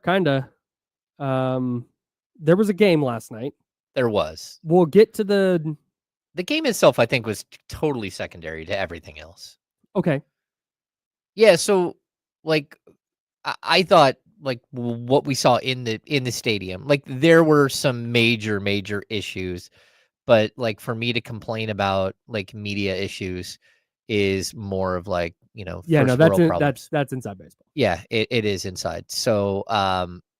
kinda. There was a game last night. There was. We'll get to the game itself, I think, was totally secondary to everything else. Okay. Yeah, so like I thought like what we saw in the stadium, like there were some major issues, but like for me to complain about like media issues is more of like, first world problems. That's inside baseball. Yeah, it is inside. So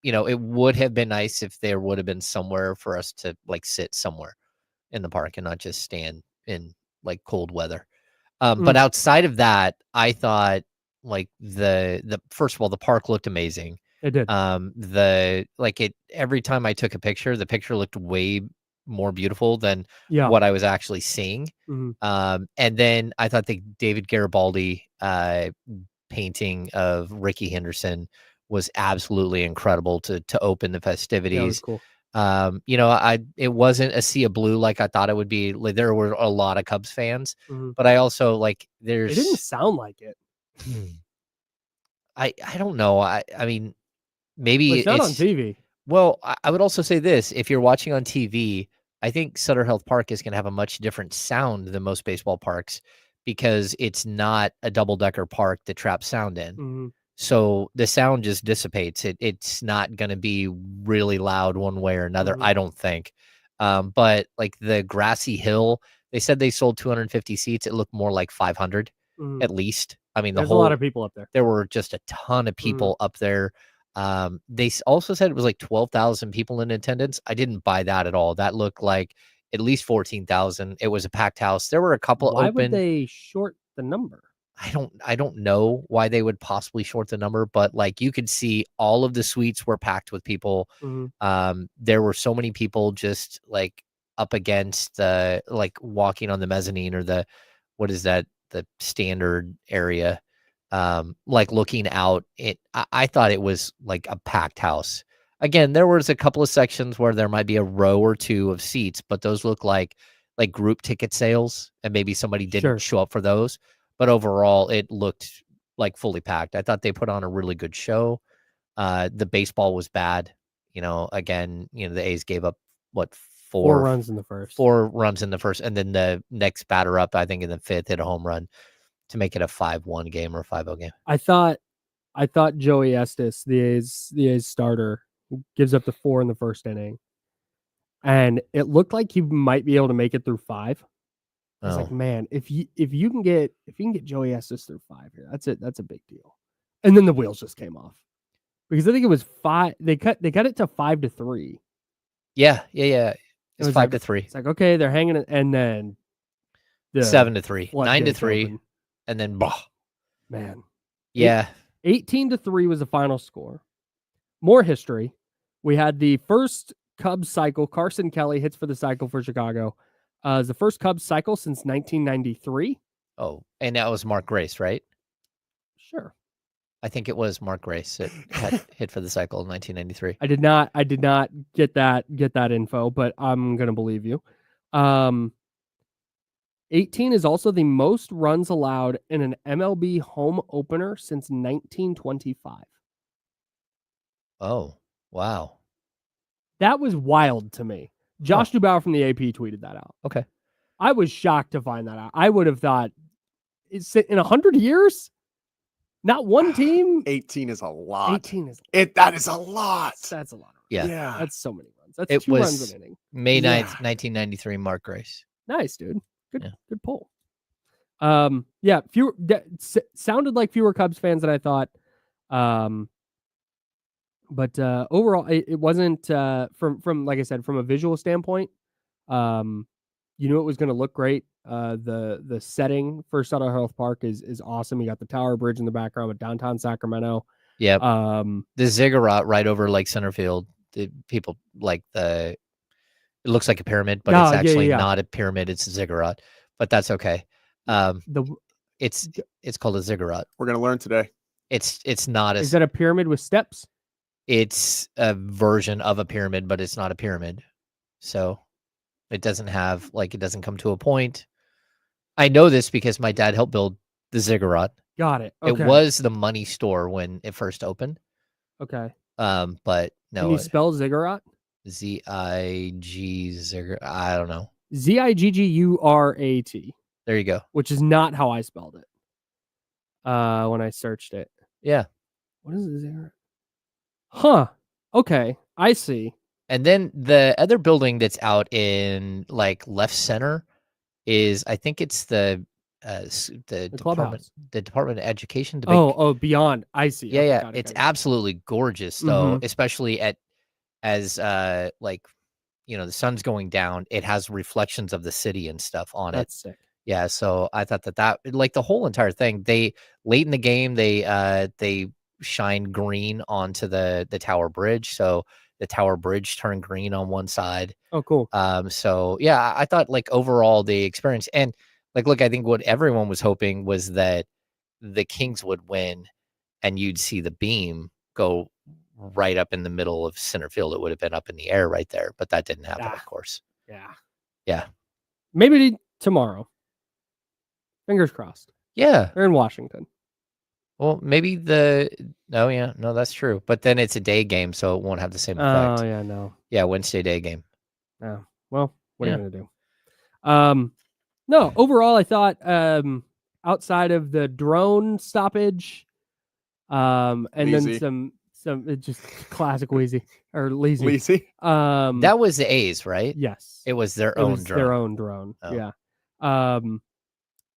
it would have been nice if there would have been somewhere for us to like sit somewhere in the park and not just stand in like cold weather. But outside of that, I thought like the first of all, the park looked amazing. It did. Every time I took a picture, the picture looked way more beautiful than Yeah. what I was actually seeing. Mhm. And then I thought the David Garibaldi painting of Ricky Henderson was absolutely incredible to open the Yeah, it festivities. was cool. It wasn't a sea of blue like I thought it would be. Like, there were a lot of Cubs fans, Mhm. but I also It didn't sound like it. I don't know. I mean, maybe It's not on TV. Well, I would also say this: if you're watching on TV, I think Sutter Health Park is going to have a much different sound than most baseball parks because it's not a double-decker park that traps sound in. Mhm. So the sound just dissipates. It's not going to be really loud one way or another, I don't think. But like the grassy hill, they said they sold 250 seats. It looked more like 500 at least. I mean, There's a lot of people up there. There were just a ton of people up there. They also said it was like 12,000 people in attendance. I didn't buy that at all. That looked like at least 14,000. It was a packed house. There were a couple Why open. would they short the number? I don't know why they would possibly short the number, but like you could see all of the suites were packed with people. There were so many people just like up against the like walking on the mezzanine or the standard area, like looking out. I thought it was like a packed house. Again, there was a couple of sections where there might be a row or two of seats, but those look like group ticket sales, and maybe somebody didn't show up for those. But overall, it looked like fully packed. I thought they put on a really good show. The baseball was bad. Again, the A's gave up four runs in the first. 4 runs in the first, and then the next batter up, I think in the 5th, hit a home run to make it a 5-1 game or a 5-0 game. I thought Joey Estes, the A's starter, gives up the 4 in the first inning, and it looked like he might be able to make it through 5. I was like, man, if you can get Joey Estes through 5 here, that's a big deal. And then the wheels just came off because I think it was 5. They cut it to 5-3. Yeah. It's 5-3. It's like, okay, they're hanging it, and then 7-3, 9-3, and then man. Yeah. 18-3 was the final score. More history. We had the first Cubs cycle. Carson Kelly hits for the cycle for Chicago. It's the first Cubs cycle since 1993. Oh, and that was Mark Grace, right? Sure. I think it was Mark Grace that had hit for the cycle in 1993. I did not get that info, but I'm going to believe you. 18 is also the most runs allowed in an MLB home opener since 1925. Oh, wow. That was wild to me. Josh Dubauer from the AP tweeted that out. Okay. I was shocked to find that out. I would have thought, in 100 years, not one team. 18 is a lot. That is a lot. That's a lot. Yeah. That's so many runs. That's 2 runs an inning. May 9th, 1993, Mark Grace. Nice, dude. Good pull. Sounded like fewer Cubs fans than I thought. But overall, it wasn't from like I said, from a visual standpoint. You knew it was going to look great. The setting for Sutter Health Park is awesome. You got the Tower Bridge in the background with downtown Sacramento. Yeah. The ziggurat right over Lake Centerfield. The people like it looks like a pyramid, but it's actually not a pyramid. It's a ziggurat, but that's okay. It's called a ziggurat. We're gonna learn today. It's not Is that a pyramid with steps? It's a version of a pyramid, but it's not a pyramid. So it doesn't have it doesn't come to a point. I know this because my dad helped build the ziggurat. Got it. Okay. It was the money store when it first opened. Okay. But Can no, you spell ziggurat? Z-I-G, I don't know. Ziggurat, There you go. which is not how I spelled it. When I searched it. Yeah. What is a ziggurat? Huh. Okay, I see. And then the other building that's out in like left center is, I think it's the department, clubhouse. the Department of Education. Oh, beyond. I see. Yeah, Okay, yeah. got it, It's got it. absolutely gorgeous though, Mhm. especially as like, the sun's going down. It has reflections of the city and stuff on it. That's sick. Yeah, so I thought that like the whole entire thing, they late in the game they shine green onto the Tower Bridge, so the Tower Bridge turned green on one side. Oh, cool. So yeah, I thought like overall the experience, and like look, I think what everyone was hoping was that the Kings would win and you'd see the beam go right up in the middle of center field. It would have been up in the air right there, but that didn't happen, of course. Yeah. Yeah. Maybe tomorrow. Fingers crossed. Yeah. They're in Washington. Well, maybe no, that's true. But then it's a day game, so it won't have the same effect. Oh, yeah, no. Yeah, Wednesday day game. Oh, well, what are Yeah. you gonna do? No, overall, I thought outside of the drone stoppage, and Lazy. then some just classic wheezy or lazy. Lazy. That was the A's, right? Yes, It was their it own was drone. their own drone. Oh. Yeah.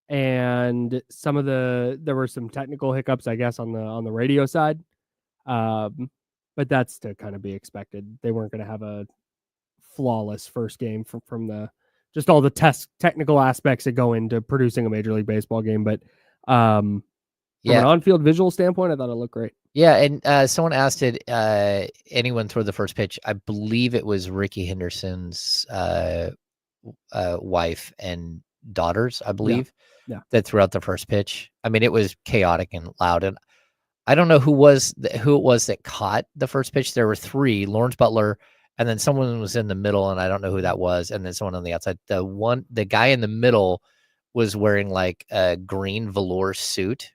And there were some technical hiccups, I guess, on the radio side. But that's to kind of be expected. They weren't going to have a flawless first game from the just all the technical aspects that go into producing a Major League Baseball game. But from an on-field visual standpoint, I thought it looked great. Yeah, and someone asked, did anyone throw the first pitch? I believe it was Ricky Henderson's wife and daughters, I believe, that threw out the first pitch. I mean, it was chaotic and loud, and I don't know who it was that caught the first pitch. There were three: Lawrence Butler, and then someone was in the middle, and I don't know who that was, and then someone on the outside. The guy in the middle was wearing like a green velour suit.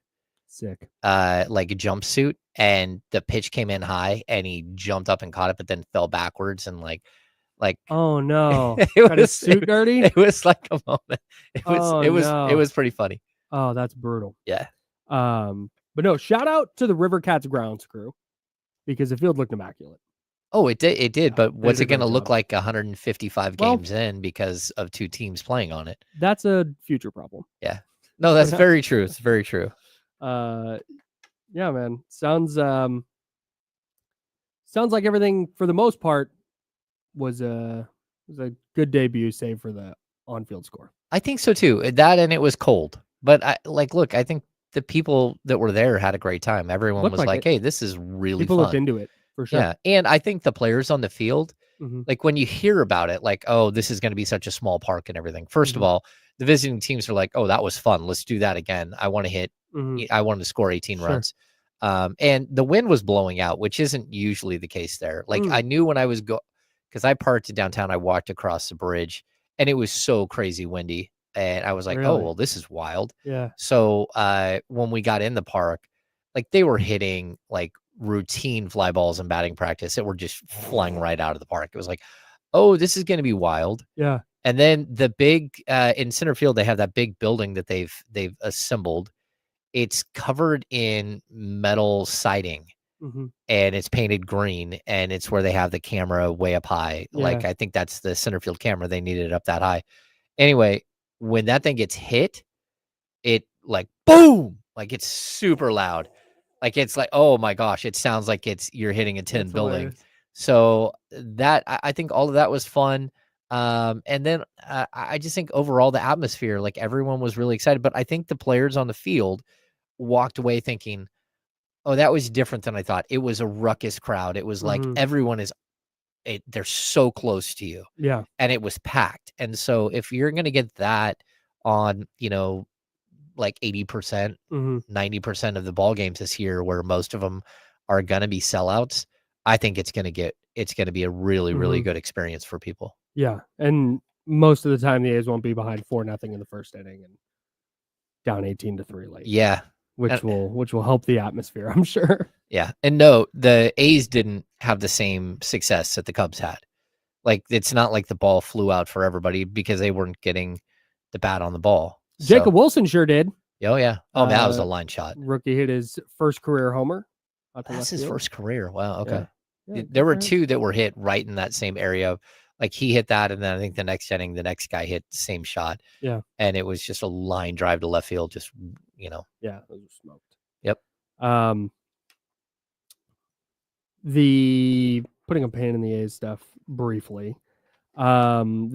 Sick. Like a jumpsuit, and the pitch came in high and he jumped up and caught it, but then fell backwards and like oh no, got his suit dirty. It was like a moment. It was pretty funny. Oh, that's brutal. Yeah. But no, shout out to the River Cats grounds crew because the field looked immaculate. Oh, it did. Yeah, but what's it going to look job. like 155 games in because of two teams playing on it? That's a future problem. Yeah. No, that's very true. It's very true. Yeah, man. Sounds like everything for the most part was a good debut, save for the on-field score. I think so too. That, and it was cold, but look, I think the people that were there had a great time. Everyone was like, "Hey, this is really people fun." looked into it for sure. Yeah, and I think the players on the field, like when you hear about it, like, "Oh, this is going to be such a small park and everything." First of all, the visiting teams are like, "Oh, that was fun. Let's do that again. I want to hit. I wanted to score 18 runs." And the wind was blowing out, which isn't usually the case there. Like I knew when I was because I parked downtown, I walked across the bridge, and it was so crazy windy, and I was like, "Oh, well, this is wild." Yeah. So when we got in the park, like they were hitting like routine fly balls in batting practice that were just flying right out of the park. It was like, "Oh, this is going to be wild." Yeah. And then the big in center field, they have that big building that they've assembled. It's covered in metal siding. And it's painted green, and it's where they have the camera way up high. Yeah. Like I think that's the center field camera. They needed it up that high. Anyway, when that thing gets hit, it like boom, like it's super loud. Like it's like, oh my gosh, it sounds like you're hitting a tin building. Hilarious. So that I think all of that was fun. And then I just think overall the atmosphere, like everyone was really excited. But I think the players on the field walked away thinking, oh, that was different than I thought. It was a ruckus crowd. It was like everyone they're so close to you. Yeah. And it was packed. And so if you're going to get that on, like 80%, 90% of the ball games this year, where most of them are going to be sellouts, I think it's going to be a really, really good experience for people. Yeah. And most of the time the A's won't be behind 4-0 in the first inning and down 18-3 late. Yeah. which will help the atmosphere, I'm sure. Yeah. And no, the A's didn't have the same success that the Cubs had. Like, it's not like the ball flew out for everybody because they weren't getting the bat on the ball. Jacob Wilson sure did. Oh, yeah. Oh, that was a line shot. Rookie hit his first career homer. That's his first career. Wow. Okay. Yeah, there were two that were hit right in that same area. Like, he hit that, and then I think the next inning, the next guy hit the same shot. Yeah. And it was just a line drive to left field, just, Yeah, those were smoked. Yep. The putting a pin in the A's stuff briefly. The